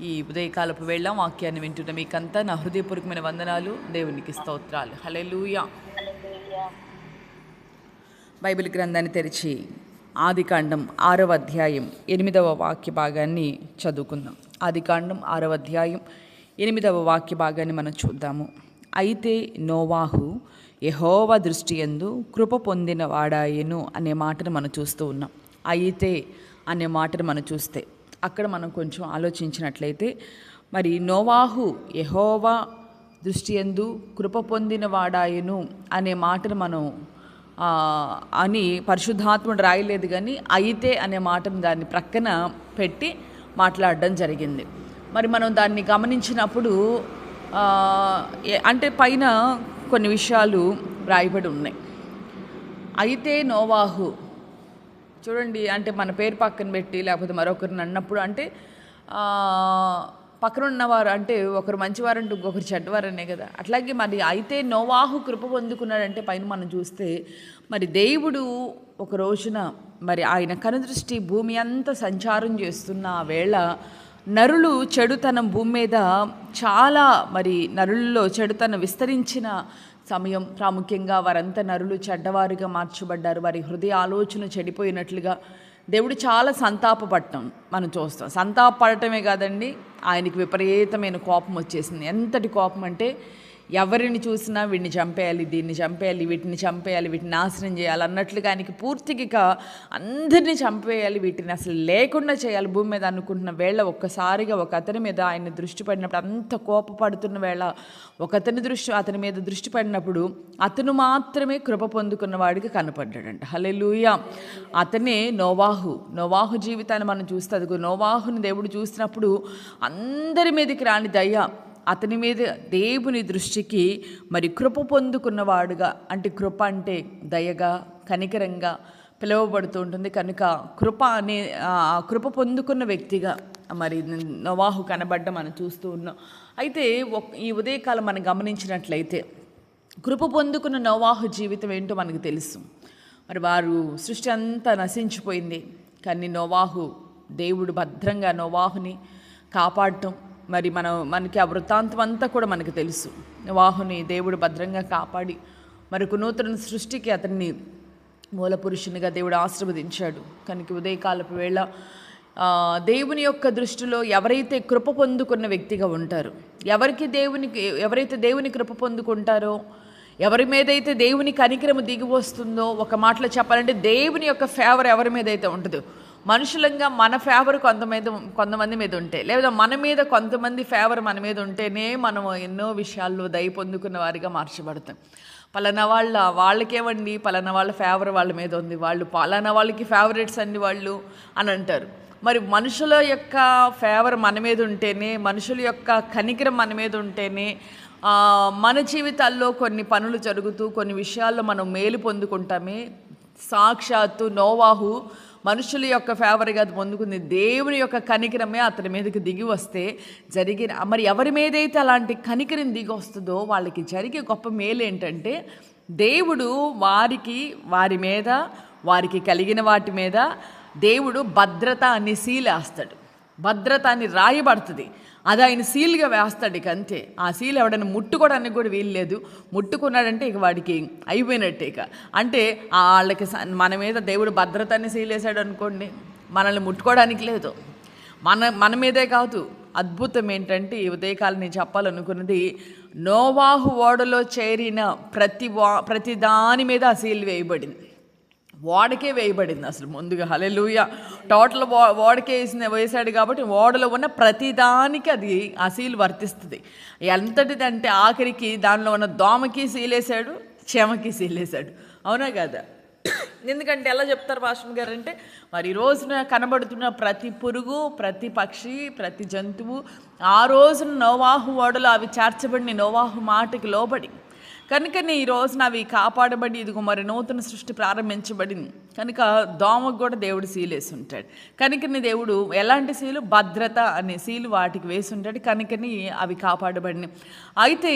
ఈ ఉదయకాలపు వేళ వాక్యాన్ని వింటున్న మీకంతా నా హృదయపూర్వకమైన వందనాలు, దేవునికి స్తోత్రాలు. హల్లెలూయా. బైబిల్ గ్రంథాన్ని తెరిచి ఆదికాండం 6వ అధ్యాయం 8వ వాక్య భాగాన్ని చదువుకుందాం. ఆదికాండం 6వ అధ్యాయం 8వ వాక్య భాగాన్ని మనం చూద్దాము. అయితే నోవాహు యెహోవా దృష్టి యందు కృప పొందిన వాడాయెను అనే మాటను మనం చూస్తూ ఉన్నాం. అయితే అనే మాటను మనం చూస్తే అక్కడ మనం కొంచెం ఆలోచించినట్లయితే, మరి నోవాహు యెహోవా దృష్టి యందు కృప పొందిన వాడాయెను అనే మాటను మనం అని పరిశుద్ధాత్ముడు రాయలేదు, కానీ అయితే అనే మాటను దాన్ని ప్రక్కన పెట్టి మాట్లాడడం జరిగింది. మరి మనం దాన్ని గమనించినప్పుడు అంటే పైన కొన్ని విషయాలు రాయబడి ఉన్నాయి. అయితే నోవాహు చూడండి, అంటే మన పేరు పక్కన పెట్టి లేకపోతే మరొకరిని అన్నప్పుడు అంటే పక్కన ఉన్నవారు అంటే ఒకరు మంచివారంటే ఇంకొకరు చెడ్డవారనే కదా. అట్లాగే మరి అయితే నోవాహు కృప పొందుకున్నాడంటే పైన మనం చూస్తే, మరి దేవుడు ఒక రోజున మరి ఆయన కనుదృష్టి భూమి అంతా సంచారం చేస్తున్న ఆ వేళ నరులు చెడుతనం భూమి మీద చాలా, మరి నరుల్లో చెడుతనం విస్తరించిన సమయం, ప్రాముఖ్యంగా వారంతా నరులు చెడ్డవారుగా మార్చబడ్డారు. వారి హృదయ ఆలోచన చెడిపోయినట్లుగా దేవుడు చాలా సంతాపపడటం మనం చూస్తాం. సంతాపడటమే కాదండి, ఆయనకి విపరీతమైన కోపం వచ్చేసింది. ఎంతటి కోపం అంటే, ఎవరిని చూసినా వీడిని చంపేయాలి, దీన్ని చంపేయాలి, వీటిని చంపేయాలి, వీటిని నాశనం చేయాలి అన్నట్లుగా ఆయనకి పూర్తిగా అందరినీ చంపేయాలి, వీటిని అసలు లేకుండా చేయాలి భూమి మీద అనుకుంటున్న వేళ ఒక్కసారిగా ఒక అతని మీద ఆయన దృష్టి పడినప్పుడు, అంత కోపపడుతున్న వేళ అతని మీద దృష్టి పడినప్పుడు అతను మాత్రమే కృప పొందుకున్న వాడికి కనపడ్డాడంట. హల్లెలూయా. అతనే నోవాహు జీవితాన్ని మనం చూస్తే, అదిగో నోవాహుని దేవుడు చూసినప్పుడు అందరి మీదకి రాని దయ అతని మీద దేవుని దృష్టికి మరి కృప పొందుకున్నవాడుగా, అంటే కృప అంటే దయగా కనికరంగా పిలువబడుతూ ఉంటుంది కనుక కృప పొందుకున్న వ్యక్తిగా మరి నోవాహు కనబడ్డ మనం చూస్తూ ఉన్నాం. అయితే ఈ ఉదయకాలం మనం గమనించినట్లయితే కృప పొందుకున్న నోవాహు జీవితం ఏంటో మనకు తెలుసు. మరి వారు సృష్టి అంతా నశించిపోయింది, కానీ దేవుడు భద్రంగా నోవాహుని కాపాడటం, మరి మనకి ఆ వృత్తాంతం అంతా కూడా మనకు తెలుసు. నోవాహుని దేవుడు భద్రంగా కాపాడి మరొక నూతన సృష్టికి అతన్ని మూల పురుషునిగా దేవుడు ఆశీర్వదించాడు. కనుక ఉదయకాలపు వేళ దేవుని యొక్క దృష్టిలో ఎవరైతే కృప పొందుకున్న వ్యక్తిగా ఉంటారో, ఎవరైతే దేవుని కృప పొందుకుంటారో, ఎవరి మీదైతే దేవుని కనికరము దిగి వస్తుందో, ఒక మాటలో చెప్పాలంటే దేవుని యొక్క ఫేవర్ ఎవరి మీద అయితే ఉంటుందో, మనుషులంగా మన ఫేవర్ కొంతమంది మీద ఉంటే, లేదా మన మీద కొంతమంది ఫేవర్ మన మీద ఉంటేనే మనం ఎన్నో విషయాల్లో దయ పొందుకున్న వారిగా మార్చబడతాం. పలానా వాళ్ళకేమండి పలానా వాళ్ళ ఫేవర్ వాళ్ళ మీద ఉంది, వాళ్ళు పలానా వాళ్ళకి ఫేవరెట్స్ అండి వాళ్ళు అని అంటారు. మరి మనుషుల యొక్క ఫేవర్ మన మీద ఉంటేనే, మనుషుల యొక్క కనికరం మన మీద ఉంటేనే మన జీవితాల్లో కొన్ని పనులు జరుగుతూ కొన్ని విషయాల్లో మనం మేలు పొందుకుంటామే. సాక్షాత్తు నోవాహు మనుషుల యొక్క ఫేవర్గా అది పొందుకుంది, దేవుని యొక్క కనికరమే అతని మీదకి దిగి వస్తే జరిగిన, మరి ఎవరి మీదైతే అలాంటి కనికరం దిగి వస్తుందో వాళ్ళకి జరిగే గొప్ప మేలు ఏంటంటే, దేవుడు వారి మీద వారికి కలిగిన వాటి మీద దేవుడు భద్రత అని సీలేస్తాడు. భద్రత అని రాయబడుతుంది, అది ఆయన సీల్గా వేస్తాడు. ఇక అంతే. ఆ సీల్ ఎవడైనా ముట్టుకోవడానికి కూడా వీల్లేదు. ముట్టుకున్నాడంటే ఇక వాడికి అయిపోయినట్టే. ఇక అంటే వాళ్ళకి మన మీద దేవుడు భద్రతని సీల్ వేసాడు అనుకోండి, మనల్ని ముట్టుకోవడానికి లేదు. మన మీదే కాదు. అద్భుతం ఏంటంటే, ఈ ఉదయకాలం నేను చెప్పాలనుకున్నది, నోవాహు ఓడలో చేరిన ప్రతి దాని మీద ఆ సీల్ వేయబడింది. ఓడకే వేయబడింది అసలు ముందుగా. హల్లెలూయా. టోటల్ ఓడకే వేసాడు కాబట్టి ఓడలో ఉన్న ప్రతిదానికి అది ఆ సీల్ వర్తిస్తుంది. ఎంతటిదంటే ఆఖరికి దానిలో ఉన్న దోమకి సీలేశాడు, చెమకి సీలేశాడు. అవునా కదా? ఎందుకంటే ఎలా చెప్తారు పాస్టర్ గారు అంటే, మరి ఈ రోజున కనబడుతున్న ప్రతి పురుగు, ప్రతి పక్షి, ప్రతి జంతువు ఆ రోజున నోవాహు ఓడలో అవి చేర్చబడిన నోవాహు మాటకి లోబడి కనుకనే ఈ రోజున అవి కాపాడబడి ఇదిగో మరి నూతన సృష్టి ప్రారంభించబడింది. కనుక దోమకు కూడా దేవుడు సీలు వేసి ఉంటాడు. కనుకని దేవుడు ఎలాంటి సీలు? భద్రత అనే సీలు వాటికి వేసి ఉంటాడు. కనుకని అవి కాపాడబడినాయి. అయితే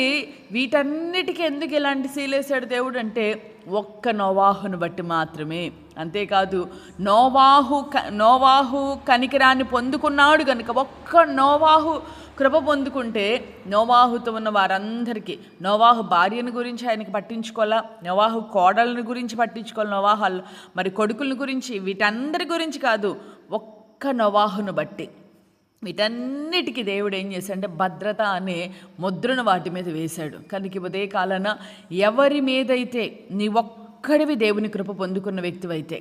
వీటన్నిటికీ ఎందుకు ఎలాంటి సీలు వేసాడు దేవుడు అంటే ఒక్క నోవాహును బట్టి మాత్రమే. అంతేకాదు నోవాహు కనికరాన్ని పొందుకున్నాడు కనుక ఒక్క నోవాహు కృప పొందుకుంటే నోవాహుతో ఉన్న వారందరికీ, నోవాహు భార్యను గురించి ఆయనకి పట్టించుకోవాలా, నోవాహు కోడళ్ళని గురించి పట్టించుకోవాలి, నోవాహు మరి కొడుకుల గురించి, వీటందరి గురించి కాదు, ఒక్క నోవాహును బట్టి వీటన్నిటికీ దేవుడు ఏం చేశాడంటే భద్రత అనే ముద్రను వాటి మీద వేశాడు. కనుక ఉదయ కాలాన ఎవరి మీదైతే నీ ఒక్కడివి దేవుని కృప పొందుకున్న వ్యక్తివైతే,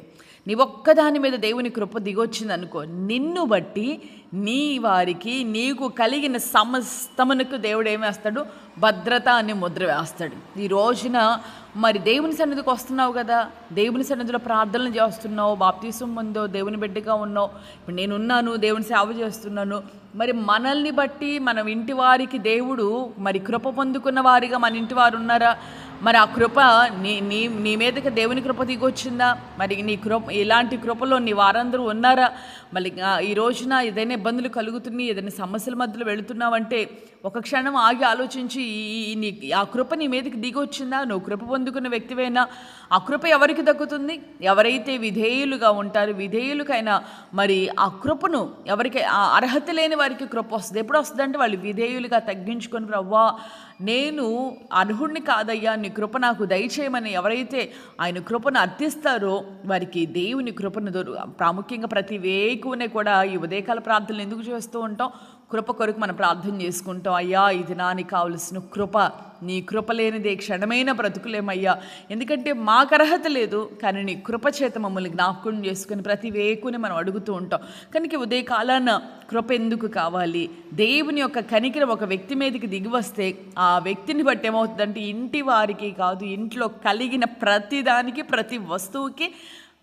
నీ ఒక్కదాని మీద దేవుని కృప దిగొచ్చింది అనుకో, నిన్ను బట్టి నీ వారికి నీకు కలిగిన సమస్తమునకు దేవుడు ఏమి వేస్తాడు? భద్రత అనే ముద్ర వేస్తాడు. ఈ రోజున మరి దేవుని సన్నిధికి వస్తున్నావు కదా, దేవుని సన్నిధిలో ప్రార్థనలు చేస్తున్నావు, బాప్తీసం ఉందో, దేవుని బిడ్డగా ఉన్నావు, ఇప్పుడు నేనున్నాను, దేవుని సేవ చేస్తున్నాను. మరి మనల్ని బట్టి మన ఇంటి వారికి దేవుడు మరి కృప పొందుకున్న వారిగా మన ఇంటి వారు ఉన్నారా? మరి ఆ కృప నీ మీదకి దేవుని కృప దిగొచ్చిందా? మరి నీ కృప ఇలాంటి కృపలో నీ వారందరూ ఉన్నారా? మళ్ళీ ఈ రోజున ఏదైనా ఇబ్బందులు కలుగుతున్నాయి, ఏదైనా సమస్యల మధ్యలో వెళుతున్నావంటే ఒక క్షణం ఆగి ఆలోచించి ఆ కృప నీ మీదకి దిగొచ్చిందా? నువ్వు కృప పొందుకున్న వ్యక్తివేనా? ఆ కృప ఎవరికి దక్కుతుంది? ఎవరైతే విధేయులుగా ఉంటారో, విధేయులకైనా మరి ఆ కృపను ఎవరికి అర్హత లేని వారికి కృప వస్తుంది. ఎప్పుడు వస్తుంది అంటే వాళ్ళు విధేయులుగా తగ్గించుకొని, ప్రవ్వా నేను అర్హుడిని కాదయ్యా, నీ కృప నాకు దయచేయమని ఎవరైతే ఆయన కృపను అర్థిస్తారో వారికి దేవుని కృపను ప్రాముఖ్యంగా ప్రతి వేకునే కూడా ఈ ఉదయకాల ప్రార్థనలు ఎందుకు చేస్తూ ఉంటాం? కృప కొరకు మనం ప్రార్థన చేసుకుంటాం. అయ్యా ఈ దినానికి కావలసిన కృప, నీ కృప లేనిదే క్షణమైన బ్రతుకులేమయ్యా, ఎందుకంటే మాకు అర్హత లేదు, కానీ నీ కృప చేత మమ్మల్ని జ్ఞాపకం చేసుకుని ప్రతి వేకుని మనం అడుగుతూ ఉంటాం. కనుక ఉదయ కాలాన కృప ఎందుకు కావాలి? దేవుని యొక్క కనికరం ఒక వ్యక్తి మీదకి దిగి వస్తే ఆ వ్యక్తిని బట్టి ఏమవుతుందంటే ఇంటి వారికి కాదు, ఇంట్లో కలిగిన ప్రతి దానికి, ప్రతి వస్తువుకి,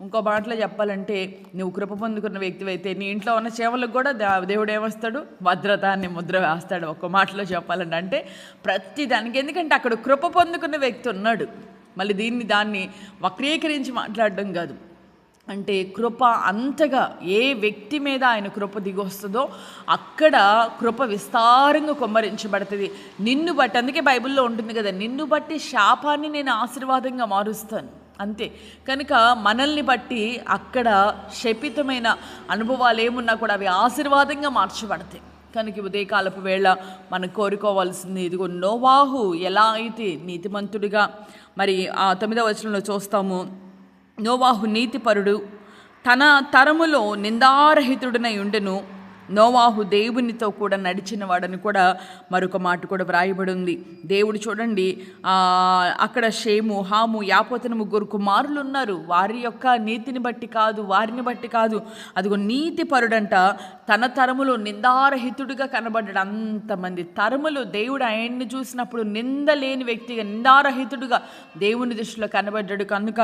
ఇంకో మాటలో చెప్పాలంటే నువ్వు కృప పొందుకున్న వ్యక్తివైతే నీ ఇంట్లో ఉన్న చేవలకు కూడా దేవుడు ఏమొస్తాడు? భద్రత అనే ముద్ర వేస్తాడు. ఒక్క మాటలో చెప్పాలంటే అంటే ప్రతి దానికి, ఎందుకంటే అక్కడ కృప పొందుకున్న వ్యక్తి ఉన్నాడు. మళ్ళీ దాన్ని వక్రీకరించి మాట్లాడడం కాదు. అంటే కృప అంతగా ఏ వ్యక్తి మీద ఆయన కృప దిగొస్తుందో అక్కడ కృప విస్తారంగా కుమ్మరించబడుతుంది. నిన్ను బట్టి, అందుకే బైబిల్లో ఉంటుంది కదా, నిన్ను బట్టి శాపాన్ని నేను ఆశీర్వాదంగా మారుస్తాను అంతే. కనుక మనల్ని బట్టి అక్కడ శపితమైన అనుభవాలు ఏమున్నా కూడా అవి ఆశీర్వాదంగా మార్చబడతాయి. కనుక ఉదయకాలపు వేళ మనం కోరుకోవాల్సింది ఇదిగో నోవాహు ఎలా అయితే నీతిమంతుడిగా, మరి ఆ 9వ వచనంలో చూస్తాము, నోవాహు నీతిపరుడు, తన తరములో నిందారహితుడినై ఉండెను, నోవాహు దేవునితో కూడా నడిచిన వాడని కూడా మరొక మాట కూడా వ్రాయబడి ఉంది. దేవుడు చూడండి, అక్కడ షేము, హాము, యాపోతను 3 కుమారులు ఉన్నారు. వారి యొక్క నీతిని బట్టి కాదు, వారిని బట్టి కాదు, అదిగో నీతి పరుడంట, తన తరములో నిందారహితుడిగా కనబడ్డాడు. అంతమంది తరములు దేవుడు ఆయన్ని చూసినప్పుడు నిందలేని వ్యక్తిగా, నిందారహితుడుగా దేవుని దృష్టిలో కనబడ్డాడు. కనుక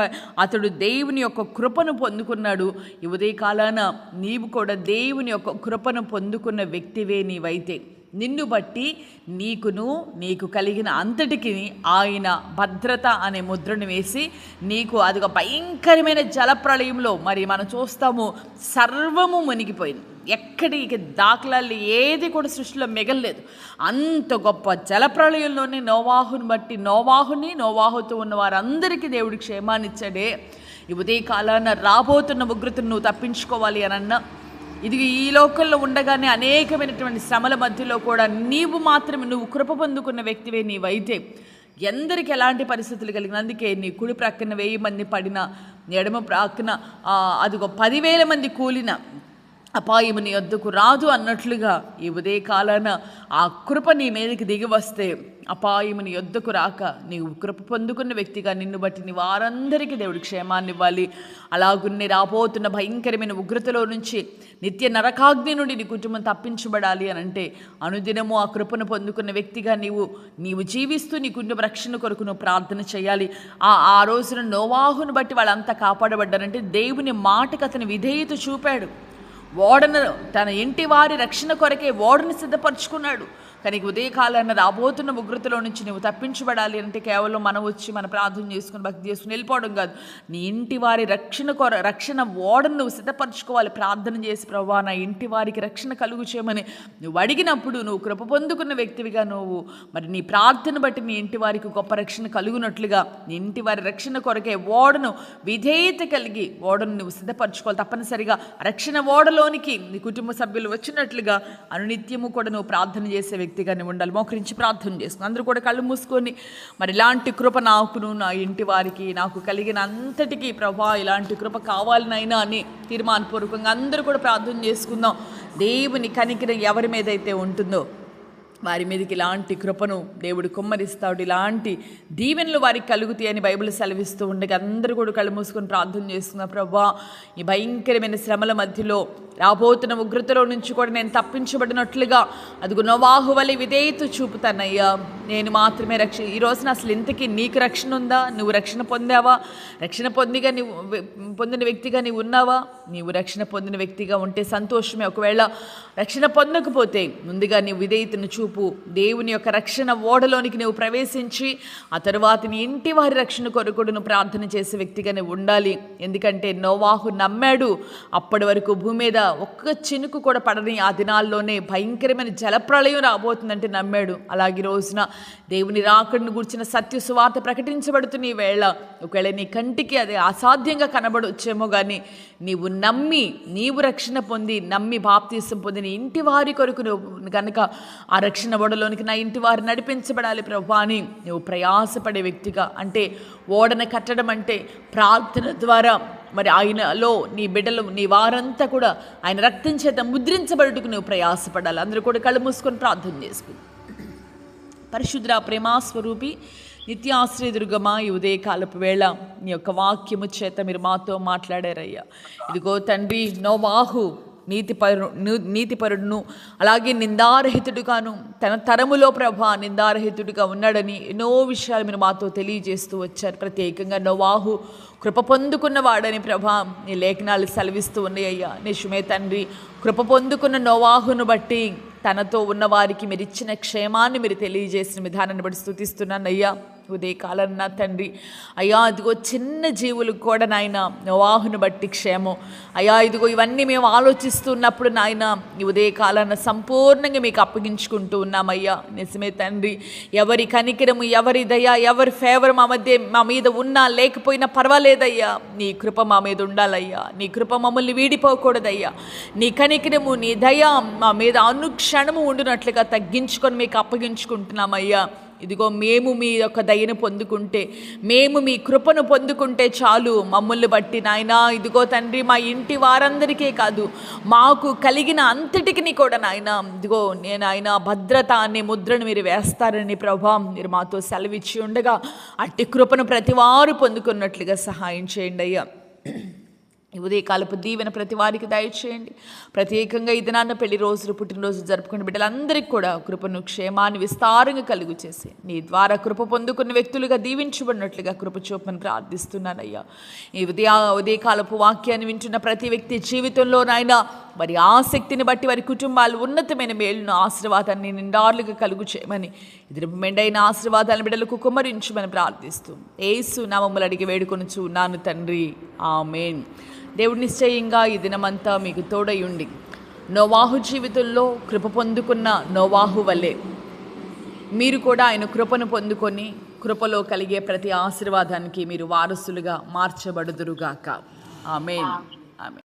అతడు దేవుని యొక్క కృపను పొందుకున్నాడు. ఈ ఉదయకాలాన నీవు కూడా దేవుని యొక్క కృపను పొందుకున్న వ్యక్తివే నీవైతే, నిన్ను బట్టి నీకు కలిగిన అంతటికి ఆయన భద్రత అనే ముద్రను వేసి నీకు అదిగా భయంకరమైన జలప్రళయంలో మరి మనం చూస్తాము సర్వము మునిగిపోయింది. ఎక్కడికి దాఖలాలు ఏది కూడా సృష్టిలో మిగలలేదు. అంత గొప్ప జలప్రళయంలోనే నోవాహుని బట్టి నోవాహుతో ఉన్న వారందరికీ దేవుడి క్షేమాన్ని ఇచ్చాడే. ఈ ఉదయకాలాన రాబోతున్న ఉగ్రతను నువ్వు తప్పించుకోవాలి అనన్నా, ఇది ఈ లోకంలో ఉండగానే అనేకమైనటువంటి శ్రమల మధ్యలో కూడా నువ్వు కృప పొందుకున్న వ్యక్తివే నీవైతే ఎందరికి ఎలాంటి పరిస్థితులు కలిగిన, అందుకే నీ కుడి ప్రక్కన 1000 మంది పడిన, ఎడమ ప్రక్కన అదిగో 10,000 మంది కూలిన అపాయము నీ వద్దకు రాదు అన్నట్లుగా ఈ ఉదయకాలాన ఆ కృప నీ మీదకి దిగి వస్తే అపాయము నీ వద్దకు రాక నీవు కృప పొందుకున్న వ్యక్తిగా నిన్ను బట్టి నీ వారందరికీ దేవుడి క్షేమాన్ని ఇవ్వాలి. అలాగున్నే రాబోతున్న భయంకరమైన ఉగ్రతలో నుంచి, నిత్య నరకాగ్ని నుండి నీ కుటుంబం తప్పించబడాలి అని అంటే అనుదినము ఆ కృపను పొందుకున్న వ్యక్తిగా నీవు జీవిస్తూ నీ కుటుంబ రక్షణ కొరకు నువ్వు ప్రార్థన చేయాలి. ఆ రోజున నోవాహును బట్టి వాళ్ళంతా కాపాడబడ్డారంటే దేవుని మాటకు అతని విధేయత చూపాడు. ఓడను తన ఇంటి వారి రక్షణ కొరకే ఓడను సిద్ధపరచుకున్నాడు. కానీ ఉదయకాలాన రాబోతున్న ఉగ్రతలో నుంచి నువ్వు తప్పించబడాలి అంటే కేవలం మనం వచ్చి మన ప్రార్థన చేసుకుని భక్తి చేసుకుని వెళ్ళిపోవడం కాదు. నీ ఇంటి వారి రక్షణ ఓడను నువ్వు సిద్ధపరచుకోవాలి. ప్రార్థన చేసి, ప్రభువా నా ఇంటి వారికి రక్షణ కలుగు చేయమని నువ్వు అడిగినప్పుడు నువ్వు కృప పొందుకున్న వ్యక్తివిగా నువ్వు మరి నీ ప్రార్థన బట్టి నీ ఇంటి వారికి గొప్ప రక్షణ కలుగునట్లుగా నీ ఇంటి వారి రక్షణ కొరకే ఓడను విధేయత కలిగి ఓడను నువ్వు సిద్ధపరచుకోవాలి. తప్పనిసరిగా రక్షణ ఓడలోనికి నీ కుటుంబ సభ్యులు వచ్చినట్లుగా అనునిత్యము కూడా నువ్వు ప్రార్థన చేసే వ్యక్తిగానే ఉండాలి. మోకరించి ప్రార్థన చేసుకుని అందరూ కూడా కళ్ళు మూసుకొని మరి ఇలాంటి కృప నాకును నా ఇంటి వారికి నాకు కలిగిన అంతటికీ ప్రభా ఇలాంటి కృప కావాలనైనా అని తీర్మానపూర్వకంగా అందరూ కూడా ప్రార్థన చేసుకుందాం. దేవుని కనికరం ఎవరి మీద అయితే ఉంటుందో వారి మీదకి ఇలాంటి కృపను దేవుడు కుమ్మరిస్తాడు. ఇలాంటి దీవెనలు వారికి కలుగుతాయి అని బైబిల్ సెలవిస్తూ ఉండగా అందరూ కూడా కళ్ళు మూసుకొని ప్రార్థన చేస్తున్నా. ప్రభువా ఈ భయంకరమైన శ్రమల మధ్యలో రాబోతున్న ఉగ్రతలో నుంచి కూడా నేను తప్పించబడినట్లుగా అదిగో నోవాహు వలె విధేయత చూపుతానయ్యా. నేను మాత్రమే ఈ రోజున అసలు ఇంతకీ నీకు రక్షణ ఉందా? నువ్వు రక్షణ పొందావా? రక్షణ పొందిన వ్యక్తిగా నీవు ఉన్నావా? నీవు రక్షణ పొందిన వ్యక్తిగా ఉంటే సంతోషమే. ఒకవేళ రక్షణ పొందకపోతే ముందుగా నీవు విధేయతను చూపు. దేవుని యొక్క రక్షణ ఓడలోనికి నువ్వు ప్రవేశించి ఆ తరువాత నీ ఇంటి వారి రక్షణ కొరకు నువ్వు ప్రార్థన చేసే వ్యక్తిగా నువ్వు ఉండాలి. ఎందుకంటే నోవాహు నమ్మాడు. అప్పటి వరకు భూమి మీద ఒక్క చినుకు కూడా పడని ఆ దినాల్లోనే భయంకరమైన జలప్రళయం రాబోతుందంటే నమ్మాడు. అలాగే రోజున దేవుని రాకడను గురించిన సత్య సువార్త ప్రకటించబడుతున్న ఈ వేళ ఒకవేళ నీ కంటికి అది అసాధ్యంగా కనబడొచ్చేమో కానీ నీవు నమ్మి నీవు రక్షణ పొంది నమ్మి బాప్తీసం పొంది నీ ఇంటి వారి కొరకు నువ్వు కనుక ఆ రక్షణ ఓడలోనికి నా ఇంటి వారు నడిపించబడాలి ప్రభువా అని నువ్వు ప్రయాసపడే వ్యక్తిగా, అంటే ఓడను కట్టడం అంటే ప్రార్థన ద్వారా మరి ఆయనలో నీ బిడ్డలు నీ వారంతా కూడా ఆయన రక్తం చేత ముద్రించబడుటకు నువ్వు ప్రయాసపడాలి. అందరూ కూడా కళ్ళు మూసుకొని ప్రార్థన చేసుకుని పరిశుద్ర ప్రేమాస్వరూపి నిత్యాశ్రయదుర్గమా ఈ ఉదయకాలపు వేళ నీ యొక్క వాక్యము చేత మీరు మాతో మాట్లాడారయ్యా. ఇదిగో తండ్రి నోవాహు నీతిపరుడును అలాగే నిందారహితుడుగాను తన తరములో ప్రభా నిందారహితుడిగా ఉన్నాడని ఎన్నో విషయాలు మీరు మాతో తెలియజేస్తూ వచ్చారు. ప్రత్యేకంగా నోవాహు కృప పొందుకున్నవాడని ప్రభా నీ లేఖనాలు సెలవిస్తూ ఉన్నాయ్యా. నిజమే తండ్రి, కృప పొందుకున్న నోవాహును బట్టి తనతో ఉన్నవారికి మీరు ఇచ్చిన క్షేమాన్ని మీరు తెలియజేసిన విధానాన్ని బట్టి స్తుతిస్తున్నాను అయ్యా. ఉదయకాలం నా తండ్రి అయ్యా ఇదిగో చిన్న జీవులకు కూడా నాయన నోవాహును బట్టి క్షేమం అయ్యా. ఇదిగో ఇవన్నీ మేము ఆలోచిస్తున్నప్పుడు నాయన ఈ ఉదయకాలాన్ని సంపూర్ణంగా మీకు అప్పగించుకుంటూ ఉన్నామయ్యా. నిజమే తండ్రి, ఎవరి కనికరము ఎవరి దయ ఎవరి ఫేవర్ మా మీద ఉన్నా లేకపోయినా పర్వాలేదయ్యా. నీ కృప మా మీద ఉండాలయ్యా. నీ కృప మమ్మల్ని వీడిపోకూడదయ్యా. నీ కనికరము నీ దయ మా మీద అనుక్షణము ఉండునట్లుగా తగ్గించుకొని మీకు అప్పగించుకుంటున్నామయ్యా. ఇదిగో మేము మీ యొక్క దయను పొందుకుంటే మేము మీ కృపను పొందుకుంటే చాలు. మమ్మల్ని బట్టి నాయనా ఇదిగో తండ్రి మా ఇంటి వారందరికీ కాదు మాకు కలిగిన అంతటికి కూడా నాయన ఇదిగో నేను ఆయన భద్రత అనే ముద్రను మీరు వేస్తారని ప్రభా మీరు మాతో సెలవిచ్చి ఉండగా అట్టి కృపను ప్రతివారు పొందుకున్నట్లుగా సహాయం చేయండి అయ్యా. ఉదయకాలపు దీవెన ప్రతి వారికి దయచేయండి. ప్రత్యేకంగా ఈ దినాన్న పెళ్లి రోజులు పుట్టినరోజు జరుపుకునే బిడ్డలందరికీ కూడా కృపను క్షేమాన్ని విస్తారంగా కలుగు చేసి నీ ద్వారా కృప పొందుకున్న వ్యక్తులుగా దీవించబడినట్లుగా కృప చూపని ప్రార్థిస్తున్నానయ్యా. ఈ ఉదయకాలపు వాక్యాన్ని వింటున్న ప్రతి వ్యక్తి జీవితంలో నాయన వారి ఆసక్తిని బట్టి వారి కుటుంబాలు ఉన్నతమైన మేలును ఆశీర్వాదాన్ని నిండార్లుగా కలుగు చేయమని ఇది మెండైన ఆశీర్వాదాలను బిడ్డలకు కుమ్మరించమని ప్రార్థిస్తూ యేసు నామములు అడిగి వేడుకొనుచు ఉన్నాను తండ్రి, ఆమేన్. దేవుడు నిశ్చయంగా ఈ దినమంతా మీకు తోడై ఉండి నోవాహు జీవితంలో కృప పొందుకున్న నోవాహు వలె మీరు కూడా ఆయన కృపను పొందుకొని కృపలో కలిగే ప్రతి ఆశీర్వాదానికి మీరు వారసులుగా మార్చబడుదురుగాక. ఆమేన్. ఆమేన్.